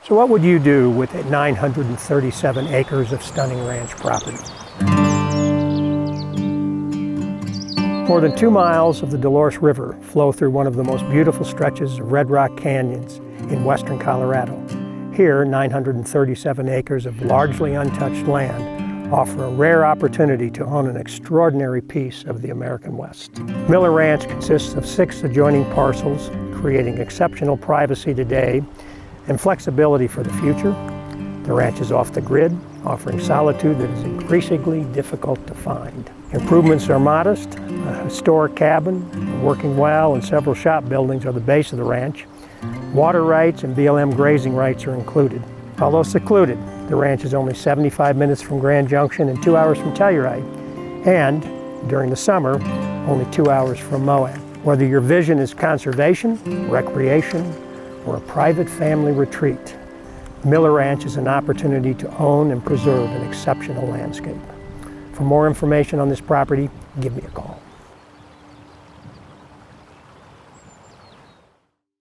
So what would you do with 937 acres of stunning ranch property? More than 2 miles of the Dolores River flow through one of the most beautiful stretches of red rock canyons in western Colorado. Here, 937 acres of largely untouched land offer a rare opportunity to own an extraordinary piece of the American West. Miller Ranch consists of 6 adjoining parcels, creating exceptional privacy today and flexibility for the future. The ranch is off the grid, offering solitude that is increasingly difficult to find. Improvements are modest. A historic cabin, a working well, and several shop buildings are the base of the ranch. Water rights and BLM grazing rights are included. Although secluded, the ranch is only 75 minutes from Grand Junction and 2 hours from Telluride, and during the summer, only 2 hours from Moab. Whether your vision is conservation, recreation, or a private family retreat, Miller Ranch is an opportunity to own and preserve an exceptional landscape. For more information on this property, give me a call.